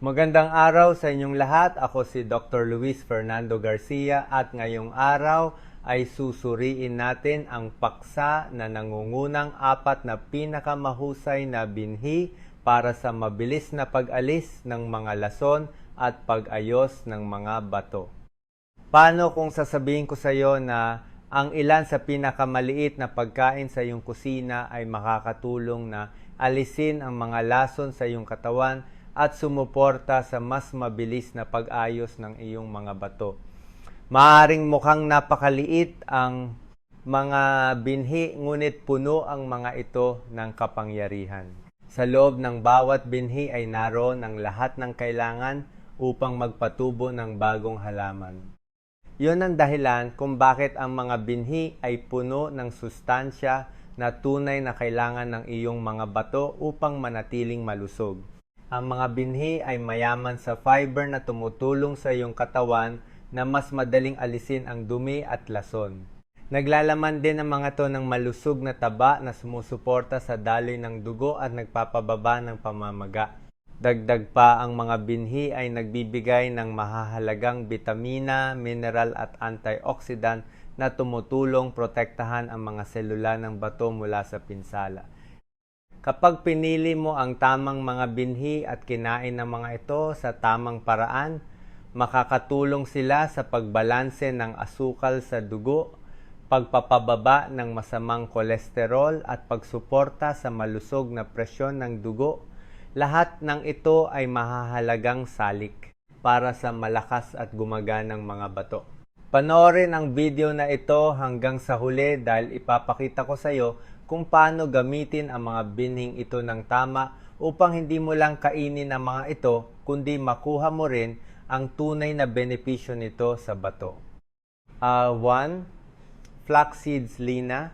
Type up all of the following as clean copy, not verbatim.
Magandang araw sa inyong lahat. Ako si Dr. Luis Fernando Garcia at ngayong araw ay susuriin natin ang paksa na nangungunang apat na pinakamahusay na binhi para sa mabilis na pag-alis ng mga lason at pag-ayos ng mga bato. Paano kung sasabihin ko sa iyo na ang ilan sa pinakamaliit na pagkain sa iyong kusina ay makakatulong na alisin ang mga lason sa iyong katawan at sumuporta sa mas mabilis na pag-ayos ng iyong mga bato. Maaring mukhang napakaliit ang mga binhi, ngunit puno ang mga ito ng kapangyarihan. Sa loob ng bawat binhi ay naroon ang lahat ng kailangan upang magpatubo ng bagong halaman. Yun ang dahilan kung bakit ang mga binhi ay puno ng sustansya na tunay na kailangan ng iyong mga bato upang manatiling malusog. Ang mga binhi ay mayaman sa fiber na tumutulong sa iyong katawan na mas madaling alisin ang dumi at lason. Naglalaman din ang mga to ng malusog na taba na sumusuporta sa daloy ng dugo at nagpapababa ng pamamaga. Dagdag pa, ang mga binhi ay nagbibigay ng mahahalagang bitamina, mineral at antioxidant na tumutulong protektahan ang mga selula ng bato mula sa pinsala. Kapag pinili mo ang tamang mga binhi at kinain ng mga ito sa tamang paraan, makakatulong sila sa pagbalanse ng asukal sa dugo, pagpapababa ng masamang kolesterol at pagsuporta sa malusog na presyon ng dugo. Lahat ng ito ay mahahalagang salik para sa malakas at gumaganang mga bato. Panoorin ang video na ito hanggang sa huli dahil ipapakita ko sa iyo kung paano gamitin ang mga binhing ito ng tama upang hindi mo lang kainin ang mga ito, kundi makuha mo rin ang tunay na benepisyo nito sa bato. 1. Flax seeds lina.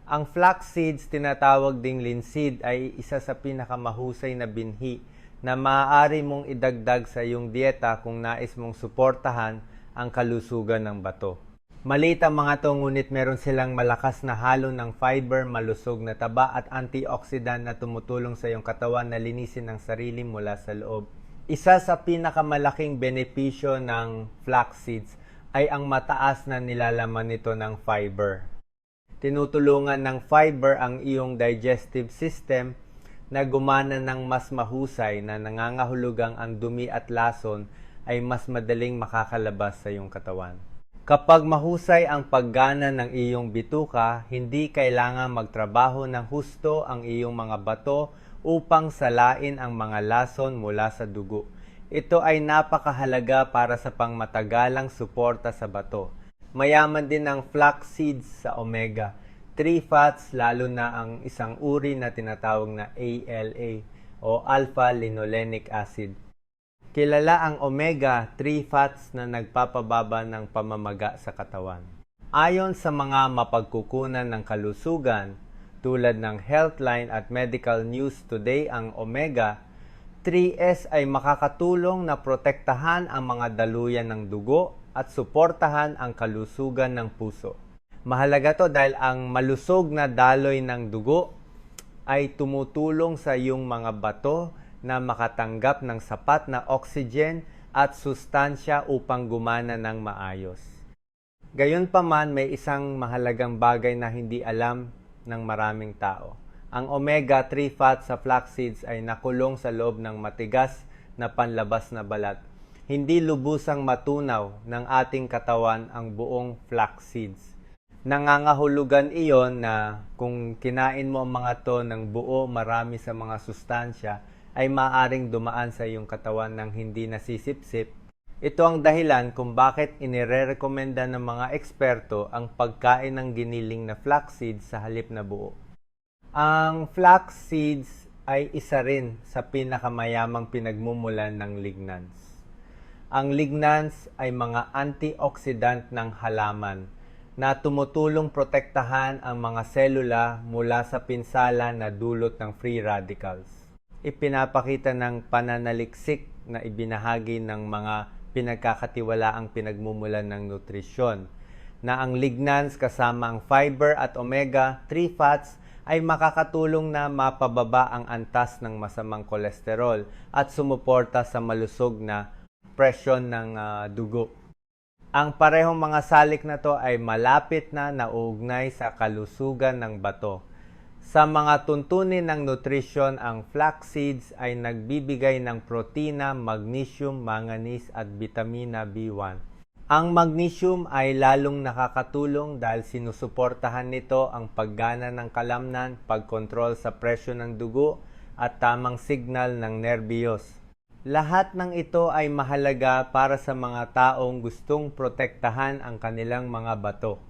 Ang flax seeds, tinatawag ding linseed, ay isa sa pinakamahusay na binhi na maaari mong idagdag sa iyong dieta kung nais mong suportahan ang kalusugan ng bato. Maliit ang mga to, ngunit meron silang malakas na halo ng fiber, malusog na taba at antioxidant na tumutulong sa iyong katawan na linisin ang sarili mula sa loob. Isa sa pinakamalaking benepisyo ng flax seeds ay ang mataas na nilalaman nito ng fiber. Tinutulungan ng fiber ang iyong digestive system na gumana ng mas mahusay na nangangahulugang ang dumi at lason ay mas madaling makakalabas sa iyong katawan. Kapag mahusay ang paggana ng iyong bituka, hindi kailangan magtrabaho ng husto ang iyong mga bato upang salain ang mga lason mula sa dugo. Ito ay napakahalaga para sa pangmatagalang suporta sa bato. Mayaman din ang flax seeds sa omega-3 fats, lalo na ang isang uri na tinatawag na ALA o alpha-linolenic acid. Kilala ang omega-3 fats na nagpapababa ng pamamaga sa katawan. Ayon sa mga mapagkukunan ng kalusugan tulad ng Healthline at Medical News Today, ang omega-3s ay makakatulong na protektahan ang mga daluyan ng dugo at suportahan ang kalusugan ng puso. Mahalaga to dahil ang malusog na daloy ng dugo ay tumutulong sa iyong mga bato na makatanggap ng sapat na oxygen at sustansya upang gumana ng maayos. Gayunpaman, may isang mahalagang bagay na hindi alam ng maraming tao. Ang omega-3 fats sa flax seeds ay nakulong sa loob ng matigas na panlabas na balat. Hindi lubusang matunaw ng ating katawan ang buong flax seeds. Nangangahulugan iyon na kung kinain mo ang mga to ng buo, marami sa mga sustansya ay maaaring dumaan sa iyong katawan ng hindi nasisipsip. Ito ang dahilan kung bakit inirerekomenda ng mga eksperto ang pagkain ng giniling na flax seeds sa halip na buo. Ang flax seeds ay isa rin sa pinakamayamang pinagmumulan ng lignans. Ang lignans ay mga antioxidant ng halaman na tumutulong protektahan ang mga selula mula sa pinsala na dulot ng free radicals. Ipinapakita ng pananaliksik na ibinahagi ng mga pinagkakatiwalaang pinagmumulan ng nutrisyon na ang lignans kasama ang fiber at omega-3 fats ay makakatulong na mapababa ang antas ng masamang kolesterol at sumuporta sa malusog na presyon ng dugo. Ang parehong mga salik na to ay malapit na nauugnay sa kalusugan ng bato. Sa mga tuntunin ng nutrisyon, ang flax seeds ay nagbibigay ng protina, magnesium, manganese at vitamina B1. Ang magnesium ay lalong nakakatulong dahil sinusuportahan nito ang paggana ng kalamnan, pagkontrol sa presyo ng dugo at tamang signal ng nerbiyos. Lahat ng ito ay mahalaga para sa mga taong gustong protektahan ang kanilang mga bato.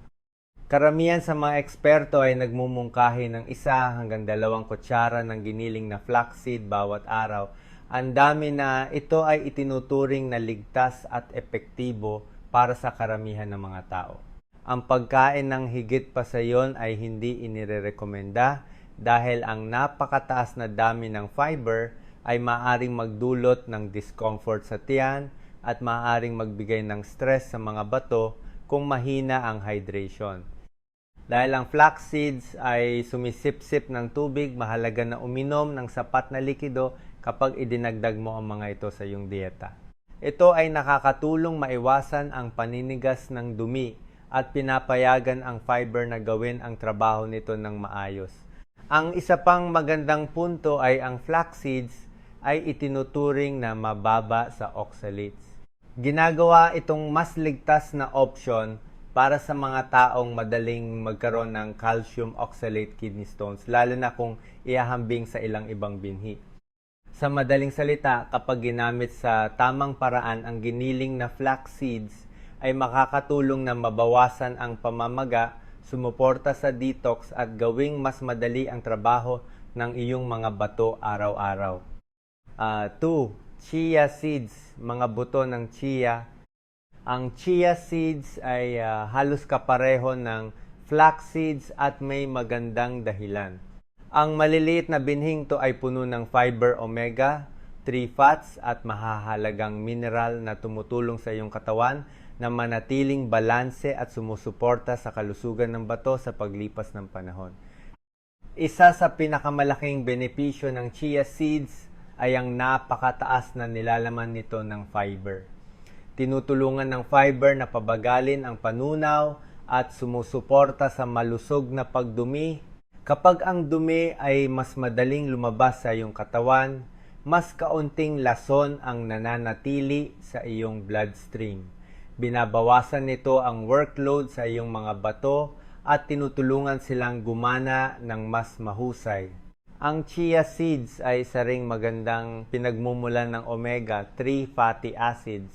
Karamihan sa mga eksperto ay nagmumungkahi ng 1 hanggang 2 kutsara ng giniling na flaxseed bawat araw. Ang dami na ito ay itinuturing na ligtas at epektibo para sa karamihan ng mga tao. Ang pagkain ng higit pa sa iyon ay hindi inirekomenda dahil ang napakataas na dami ng fiber ay maaaring magdulot ng discomfort sa tiyan at maaaring magbigay ng stress sa mga bato kung mahina ang hydration. Dahil ang flax seeds ay sumisip-sip ng tubig, mahalaga na uminom ng sapat na likido kapag idinagdag mo ang mga ito sa iyong dieta. Ito ay nakakatulong maiwasan ang paninigas ng dumi at pinapayagan ang fiber na gawin ang trabaho nito ng maayos. Ang isa pang magandang punto ay ang flax seeds ay itinuturing na mababa sa oxalates. Ginagawa itong mas ligtas na option para sa mga taong madaling magkaroon ng calcium oxalate kidney stones, lalo na kung ihahambing sa ilang ibang binhi. Sa madaling salita, kapag ginamit sa tamang paraan ang giniling na flax seeds, ay makakatulong na mabawasan ang pamamaga, sumuporta sa detox at gawing mas madali ang trabaho ng iyong mga bato araw-araw. 2. Chia seeds, mga buto ng chia. Ang chia seeds ay halos kapareho ng flax seeds at may magandang dahilan. Ang maliliit na binhing to ay puno ng fiber omega, 3 fats at mahahalagang mineral na tumutulong sa iyong katawan na manatiling balanse at sumusuporta sa kalusugan ng bato sa paglipas ng panahon. Isa sa pinakamalaking benepisyo ng chia seeds ay ang napakataas na nilalaman nito ng fiber. Tinutulungan ng fiber na pabagalin ang panunaw at sumusuporta sa malusog na pagdumi. Kapag ang dumi ay mas madaling lumabas sa iyong katawan, mas kaunting lason ang nananatili sa iyong bloodstream. Binabawasan nito ang workload sa iyong mga bato at tinutulungan silang gumana ng mas mahusay. Ang chia seeds ay isa ring magandang pinagmumulan ng omega-3 fatty acids.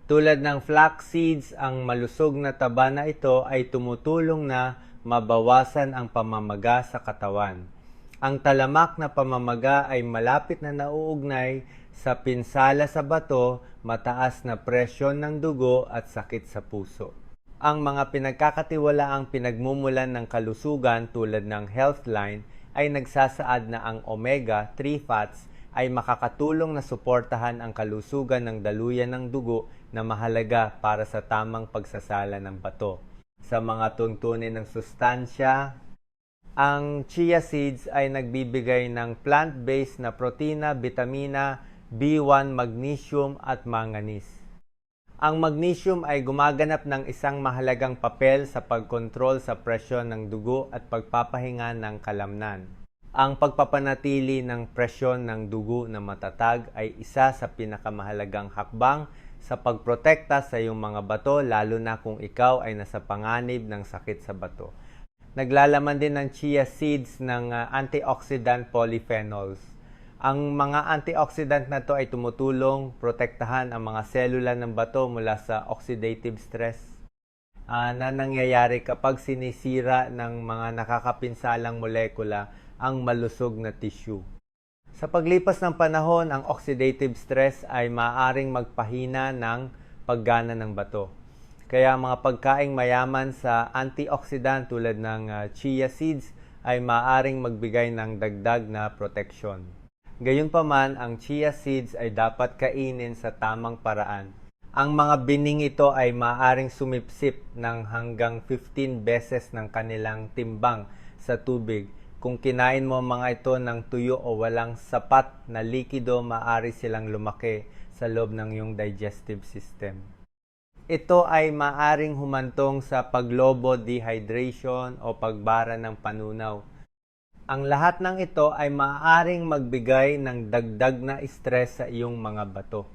Tulad ng flax seeds, ang malusog na taba na ito ay tumutulong na mabawasan ang pamamaga sa katawan. Ang talamak na pamamaga ay malapit na nauugnay sa pinsala sa bato, mataas na presyon ng dugo at sakit sa puso. Ang mga pinagkakatiwalaang pinagmumulan ng kalusugan tulad ng Healthline ay nagsasaad na ang omega-3 fats ay makakatulong na suportahan ang kalusugan ng daluyan ng dugo na mahalaga para sa tamang pagsasala ng bato. Sa mga tuntunin ng sustansya, ang chia seeds ay nagbibigay ng plant-based na protina, vitamina, B1, magnesium at manganese. Ang magnesium ay gumaganap ng isang mahalagang papel sa pagkontrol sa presyon ng dugo at pagpapahinga ng kalamnan. Ang pagpapanatili ng presyon ng dugo na matatag ay isa sa pinakamahalagang hakbang sa pagprotekta sa iyong mga bato, lalo na kung ikaw ay nasa panganib ng sakit sa bato. Naglalaman din ng chia seeds ng antioxidant polyphenols. Ang mga antioxidant na to ay tumutulong protektahan ang mga selula ng bato mula sa oxidative stress na nangyayari kapag sinisira ng mga nakakapinsalang molekula ang malusog na tissue. Sa paglipas ng panahon, ang oxidative stress ay maaaring magpahina ng paggana ng bato. Kaya mga pagkaing mayaman sa antioxidant tulad ng chia seeds ay maaaring magbigay ng dagdag na proteksyon. Gayunpaman, ang chia seeds ay dapat kainin sa tamang paraan. Ang mga bining ito ay maaaring sumipsip ng hanggang 15 beses ng kanilang timbang sa tubig Kung kinain mo mga ito ng tuyo o walang sapat na likido, maaari silang lumaki sa loob ng iyong digestive system. Ito ay maaring humantong sa paglobo, dehydration o pagbara ng panunaw. Ang lahat ng ito ay maaaring magbigay ng dagdag na stress sa iyong mga bato.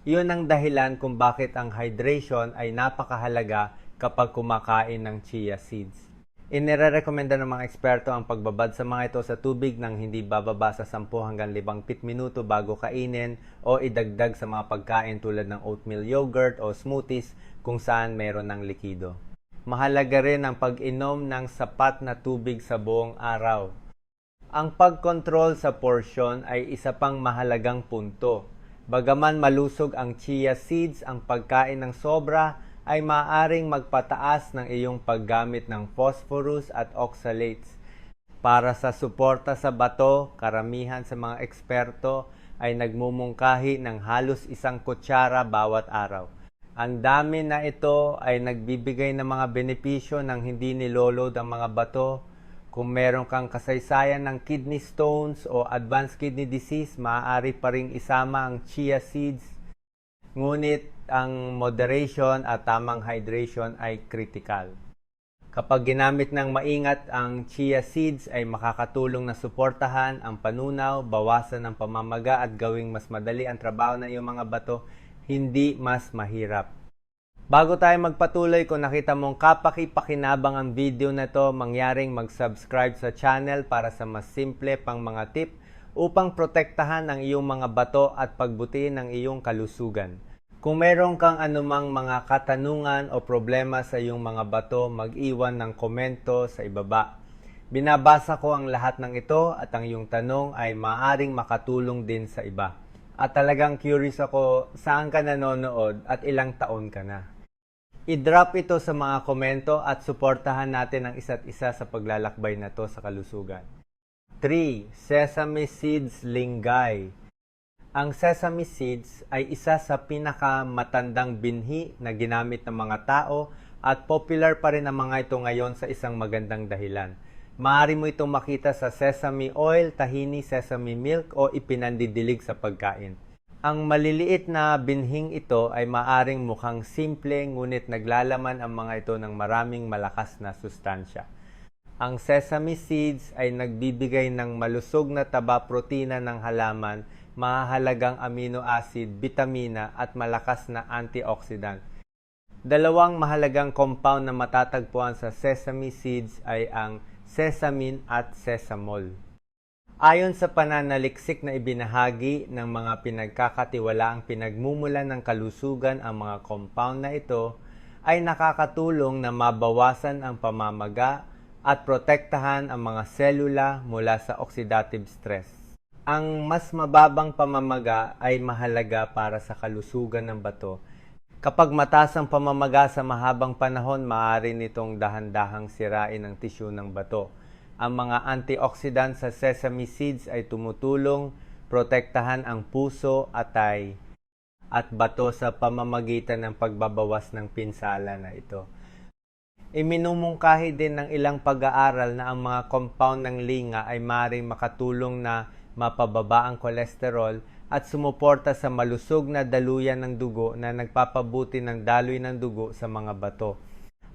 Iyon ang dahilan kung bakit ang hydration ay napakahalaga kapag kumakain ng chia seeds. Inirekomenda ng mga eksperto ang pagbabad sa mga ito sa tubig ng hindi bababa sa 10 hanggang 15 minuto bago kainin o idagdag sa mga pagkain tulad ng oatmeal yogurt o smoothies kung saan mayroon ng likido. Mahalaga rin ang pag-inom ng sapat na tubig sa buong araw. Ang pagkontrol sa porsyon ay isa pang mahalagang punto. Bagaman malusog ang chia seeds, ang pagkain ng sobra ay maaaring magpataas ng iyong paggamit ng phosphorus at oxalates. Para sa suporta sa bato, karamihan sa mga eksperto ay nagmumungkahi ng halos 1 kutsara bawat araw. Ang dami na ito ay nagbibigay ng mga benepisyo ng hindi niloload ang mga bato. Kung meron kang kasaysayan ng kidney stones o advanced kidney disease, maaari pa ring isama ang chia seeds. Ngunit ang moderation at tamang hydration ay critical. Kapag ginamit ng maingat, ang chia seeds ay makakatulong na suportahan ang panunaw, bawasan ang pamamaga at gawing mas madali ang trabaho ng iyong mga bato, hindi mas mahirap. Bago tayo magpatuloy, kung nakita mong kapaki-pakinabang ang video na to, mangyaring mag-subscribe sa channel para sa mas simple pang mga tip upang protektahan ang iyong mga bato at pagbutihin ang iyong kalusugan. Kung meron kang anumang mga katanungan o problema sa iyong mga bato, mag-iwan ng komento sa ibaba. Binabasa ko ang lahat ng ito at ang iyong tanong ay maaaring makatulong din sa iba. At talagang curious ako, saan ka nanonood at ilang taon ka na? I-drop ito sa mga komento at suportahan natin ang isa't isa sa paglalakbay na to sa kalusugan. 3. Sesame seeds linggay. Ang sesame seeds ay isa sa pinakamatandang binhi na ginamit ng mga tao at popular pa rin ang mga ito ngayon sa isang magandang dahilan. Maaari mo itong makita sa sesame oil, tahini, sesame milk o ipinandidilig sa pagkain. Ang maliliit na binhing ito ay maaring mukhang simple ngunit naglalaman ang mga ito ng maraming malakas na sustansya. Ang sesame seeds ay nagbibigay ng malusog na taba-protina ng halaman, mahalagang amino acid, bitamina at malakas na antioxidant. Dalawang mahalagang compound na matatagpuan sa sesame seeds ay ang sesamin at sesamol. Ayon sa pananaliksik na ibinahagi ng mga pinagkakatiwalaang pinagmumulan ng kalusugan, ang mga compound na ito ay nakakatulong na mabawasan ang pamamaga at protektahan ang mga selula mula sa oxidative stress. Ang mas mababang pamamaga ay mahalaga para sa kalusugan ng bato. Kapag mataas ang pamamaga sa mahabang panahon, maaari nitong dahan-dahang sirain ang tissue ng bato. Ang mga antioxidant sa sesame seeds ay tumutulong protektahan ang puso, atay, at bato sa pamamagitan ng pagbabawas ng pinsala na ito. Iminumungkahi din ng ilang pag-aaral na ang mga compound ng linga ay maaaring makatulong na mapababa ang kolesterol at sumuporta sa malusog na daluyan ng dugo na nagpapabuti ng daloy ng dugo sa mga bato.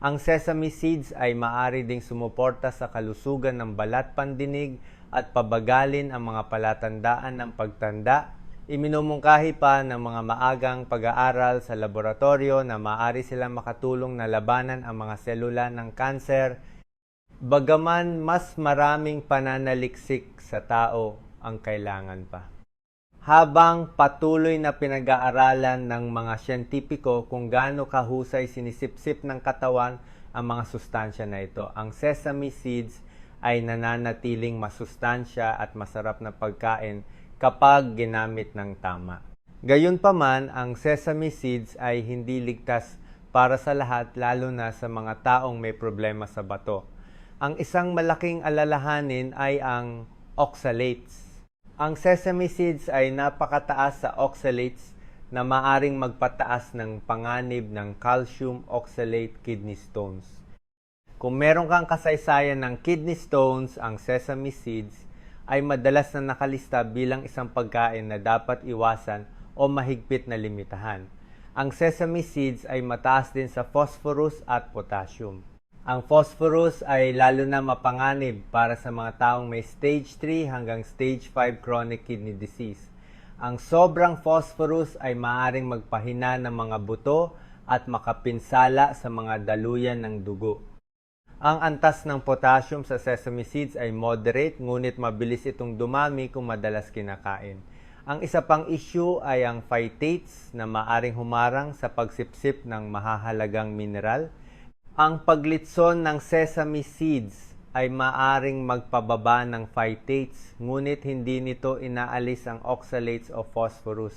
Ang sesame seeds ay maaari ding sumuporta sa kalusugan ng balat pandinig at pabagalin ang mga palatandaan ng pagtanda. Iminumungkahi pa ng mga maagang pag-aaral sa laboratorio na maaari silang makatulong na labanan ang mga selula ng kanser. Bagaman mas maraming pananaliksik sa tao ang kailangan pa. Habang patuloy na pinag-aaralan ng mga siyentipiko kung gaano kahusay sinisipsip ng katawan ang mga sustansya na ito, ang sesame seeds ay nananatiling masustansya at masarap na pagkain kapag ginamit ng tama. Gayunpaman, ang sesame seeds ay hindi ligtas para sa lahat, lalo na sa mga taong may problema sa bato. Ang isang malaking alalahanin ay ang oxalates. Ang sesame seeds ay napakataas sa oxalates na maaring magpataas ng panganib ng calcium oxalate kidney stones. Kung meron kang kasaysayan ng kidney stones, ang sesame seeds ay madalas na nakalista bilang isang pagkain na dapat iwasan o mahigpit na limitahan. Ang sesame seeds ay mataas din sa phosphorus at potassium. Ang phosphorus ay lalo na mapanganib para sa mga taong may stage 3 hanggang stage 5 chronic kidney disease. Ang sobrang phosphorus ay maaaring magpahina ng mga buto at makapinsala sa mga daluyan ng dugo. Ang antas ng potassium sa sesame seeds ay moderate, ngunit mabilis itong dumami kung madalas kinakain. Ang isa pang issue ay ang phytates na maaring humarang sa pagsipsip ng mahahalagang mineral. Ang paglitson ng sesame seeds ay maaring magpababa ng phytates, ngunit hindi nito inaalis ang oxalates o phosphorus.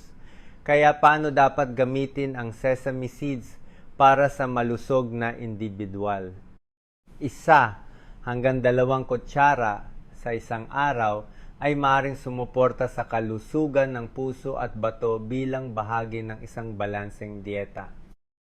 Kaya paano dapat gamitin ang sesame seeds para sa malusog na individual? 1 hanggang 2 kutsara sa isang araw ay maaaring sumuporta sa kalusugan ng puso at bato bilang bahagi ng isang balanseng dieta.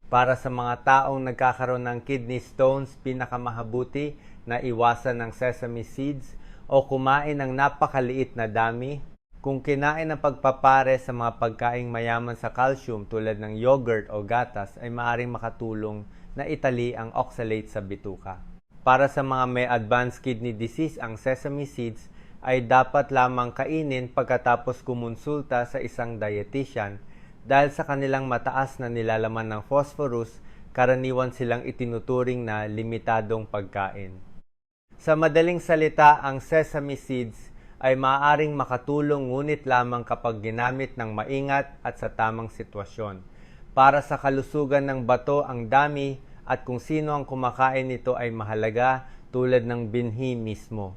Para sa mga taong nagkakaroon ng kidney stones, pinakamahabuti na iwasan ng sesame seeds o kumain ng napakaliit na dami. Kung kinain ng pagpapare sa mga pagkaing mayaman sa calcium tulad ng yogurt o gatas ay maaaring makatulong na itali ang oxalate sa bituka. Para sa mga may advanced kidney disease, ang sesame seeds ay dapat lamang kainin pagkatapos kumonsulta sa isang dietitian dahil sa kanilang mataas na nilalaman ng phosphorus, karaniwan silang itinuturing na limitadong pagkain. Sa madaling salita, ang sesame seeds ay maaaring makatulong ngunit lamang kapag ginamit ng maingat at sa tamang sitwasyon. Para sa kalusugan ng bato, ang dami at kung sino ang kumakain nito ay mahalaga tulad ng binhi mismo.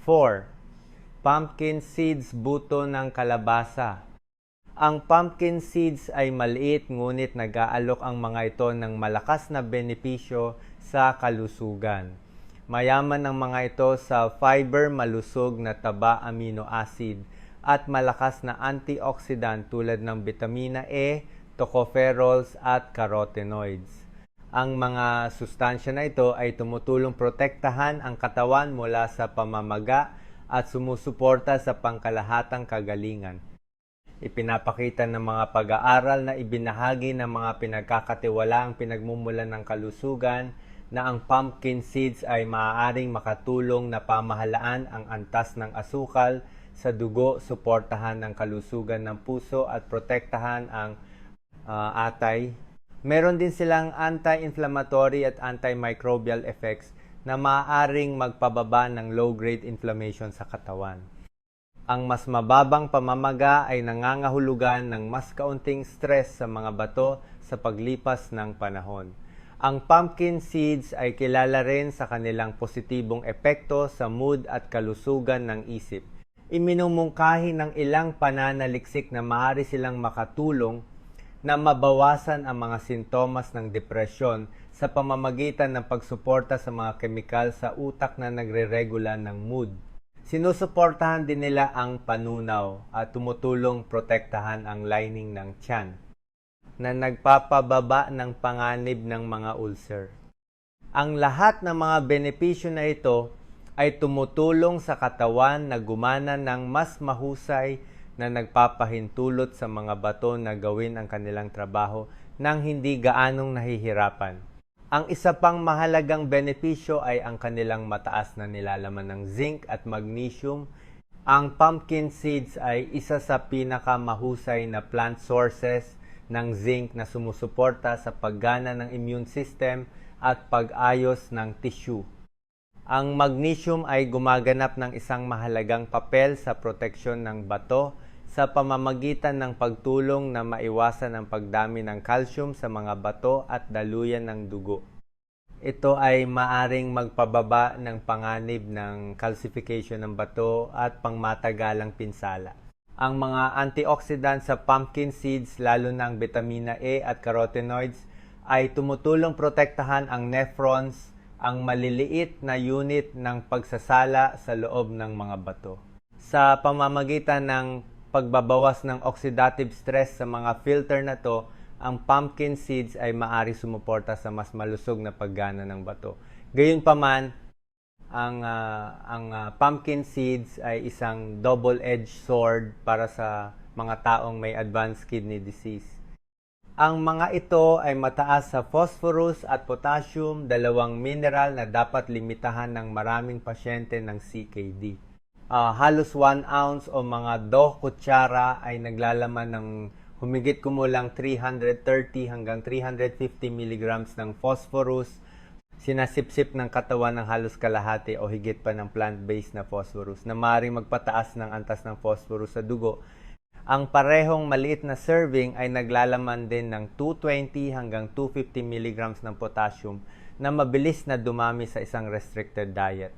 4. Pumpkin seeds buto ng kalabasa. Ang pumpkin seeds ay maliit ngunit nag-aalok ang mga ito ng malakas na benepisyo sa kalusugan. Mayaman ang mga ito sa fiber, malusog na taba amino acid at malakas na antioxidant tulad ng vitamina E, tocopherols at carotenoids. Ang mga sustansya na ito ay tumutulong protektahan ang katawan mula sa pamamaga at sumusuporta sa pangkalahatang kagalingan. Ipinapakita ng mga pag-aaral na ibinahagi ng mga pinagkakatiwalaang pinagmumulan ng kalusugan na ang pumpkin seeds ay maaaring makatulong na pamahalaan ang antas ng asukal sa dugo, suportahan ang kalusugan ng puso at protektahan ang atay. Meron din silang anti-inflammatory at antimicrobial effects na maaaring magpababa ng low-grade inflammation sa katawan. Ang mas mababang pamamaga ay nangangahulugan ng mas kaunting stress sa mga bato sa paglipas ng panahon. Ang pumpkin seeds ay kilala rin sa kanilang positibong epekto sa mood at kalusugan ng isip. Iminumungkahi ng ilang pananaliksik na maaari silang makatulong na mabawasan ang mga sintomas ng depresyon sa pamamagitan ng pagsuporta sa mga kemikal sa utak na nagre-regula ng mood. Sinusuportahan din nila ang panunaw at tumutulong protektahan ang lining ng tiyan na nagpapababa ng panganib ng mga ulcer. Ang lahat ng mga benepisyo na ito ay tumutulong sa katawan na gumana ng mas mahusay na nagpapahintulot sa mga bato na gawin ang kanilang trabaho nang hindi gaanong nahihirapan. Ang isa pang mahalagang benepisyo ay ang kanilang mataas na nilalaman ng zinc at magnesium. Ang pumpkin seeds ay isa sa pinakamahusay na plant sources ng zinc na sumusuporta sa paggana ng immune system at pag-ayos ng tissue. Ang magnesium ay gumaganap ng isang mahalagang papel sa proteksyon ng bato sa pamamagitan ng pagtulong na maiwasan ang pagdami ng calcium sa mga bato at daluyan ng dugo. Ito ay maaring magpababa ng panganib ng calcification ng bato at pangmatagalang pinsala. Ang mga antioxidant sa pumpkin seeds, lalo na ang vitamina E at carotenoids, ay tumutulong protektahan ang nephrons, ang maliliit na unit ng pagsasala sa loob ng mga bato. Sa pamamagitan ng pagbabawas ng oxidative stress sa mga filter na to, ang pumpkin seeds ay maaari sumuporta sa mas malusog na paggana ng bato. Gayunpaman, ang pumpkin seeds ay isang double-edged sword para sa mga taong may advanced kidney disease. Ang mga ito ay mataas sa phosphorus at potassium, dalawang mineral na dapat limitahan ng maraming pasyente ng CKD. Halos 1 ounce o mga 2 kutsara ay naglalaman ng humigit kumulang 330 hanggang 350 milligrams ng phosphorus, sinasipsip ng katawan ng halos kalahati o higit pa ng plant-based na phosphorus na maaaring magpataas ng antas ng phosphorus sa dugo. Ang parehong maliit na serving ay naglalaman din ng 220 hanggang 250 milligrams ng potassium na mabilis na dumami sa isang restricted diet.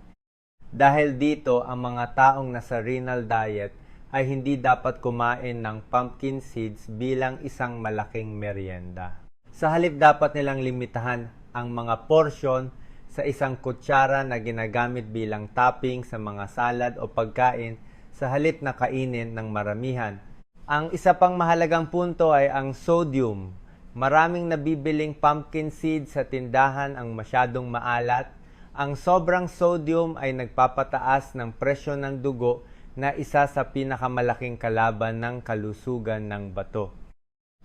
Dahil dito, ang mga taong nasa renal diet ay hindi dapat kumain ng pumpkin seeds bilang isang malaking merienda. Sa halip dapat nilang limitahan ang mga porsyon sa isang kutsara na ginagamit bilang topping sa mga salad o pagkain sa halip na kainin ng maramihan. Ang isa pang mahalagang punto ay ang sodium. Maraming nabibiling pumpkin seeds sa tindahan ang masyadong maalat. Ang sobrang sodium ay nagpapataas ng presyon ng dugo na isa sa pinakamalaking kalaban ng kalusugan ng bato.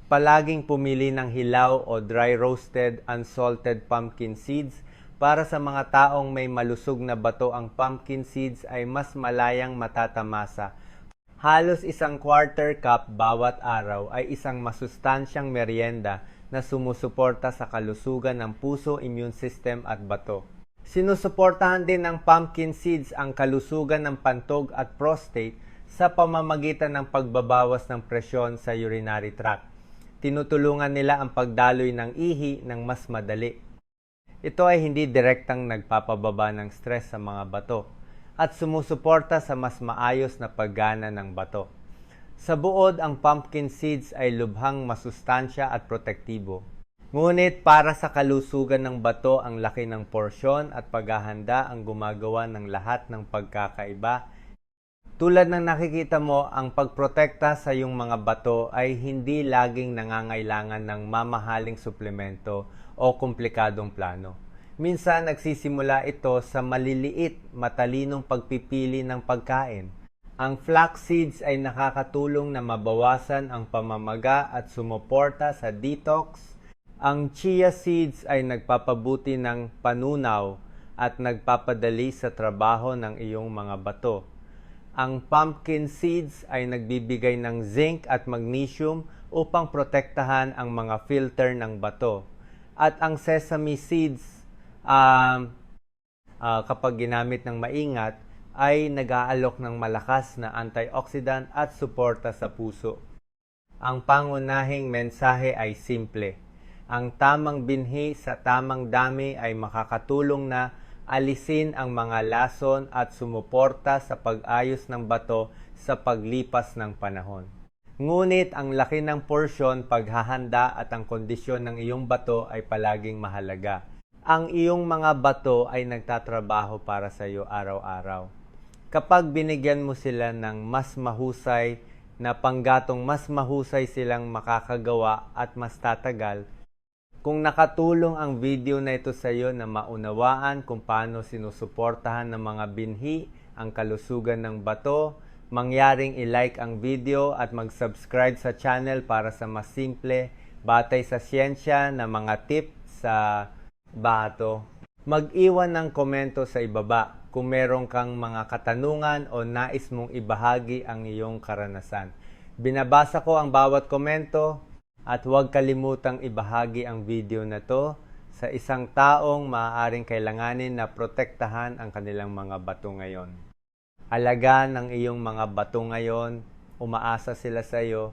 Palaging pumili ng hilaw o dry roasted unsalted pumpkin seeds. Para sa mga taong may malusog na bato, ang pumpkin seeds ay mas malayang matatamasa. Halos 1/4 cup bawat araw ay isang masustansyang merienda na sumusuporta sa kalusugan ng puso, immune system at bato. Sinusuportahan din ng pumpkin seeds ang kalusugan ng pantog at prostate sa pamamagitan ng pagbabawas ng presyon sa urinary tract. Tinutulungan nila ang pagdaloy ng ihi ng mas madali. Ito ay hindi direktang nagpapababa ng stress sa mga bato at sumusuporta sa mas maayos na paggana ng bato. Sa buod, ang pumpkin seeds ay lubhang masustansya at protektibo. Ngunit para sa kalusugan ng bato, ang laki ng porsyon at paghahanda ang gumagawa ng lahat ng pagkakaiba. Tulad ng nakikita mo, ang pagprotekta sa iyong mga bato ay hindi laging nangangailangan ng mamahaling suplemento o komplikadong plano. Minsan nagsisimula ito sa maliliit, matalinong pagpipili ng pagkain. Ang flax seeds ay nakakatulong na mabawasan ang pamamaga at sumuporta sa detox. Ang chia seeds ay nagpapabuti ng panunaw at nagpapadali sa trabaho ng iyong mga bato. Ang pumpkin seeds ay nagbibigay ng zinc at magnesium upang protektahan ang mga filter ng bato. At ang sesame seeds, kapag ginamit ng maingat, ay nag-aalok ng malakas na antioxidant at suporta sa puso. Ang pangunahing mensahe ay simple. Ang tamang binhi sa tamang dami ay makakatulong na alisin ang mga lason at sumuporta sa pag-ayos ng bato sa paglipas ng panahon. Ngunit ang laki ng porsyon, paghahanda at ang kondisyon ng iyong bato ay palaging mahalaga. Ang iyong mga bato ay nagtatrabaho para sa iyo araw-araw. Kapag binigyan mo sila ng mas mahusay na panggatong, mas mahusay silang makakagawa at mas tatagal. Kung nakatulong ang video na ito sa iyo na maunawaan kung paano sinusuportahan ng mga binhi ang kalusugan ng bato, mangyaring i-like ang video at mag-subscribe sa channel para sa mas simple, batay sa siyensya na mga tips sa bato. Mag-iwan ng komento sa ibaba kung meron kang mga katanungan o nais mong ibahagi ang iyong karanasan. Binabasa ko ang bawat komento. At huwag kalimutang ibahagi ang video na to sa isang taong maaaring kailanganin na protektahan ang kanilang mga bato ngayon. Alagaan ang iyong mga bato ngayon, umaasa sila sa iyo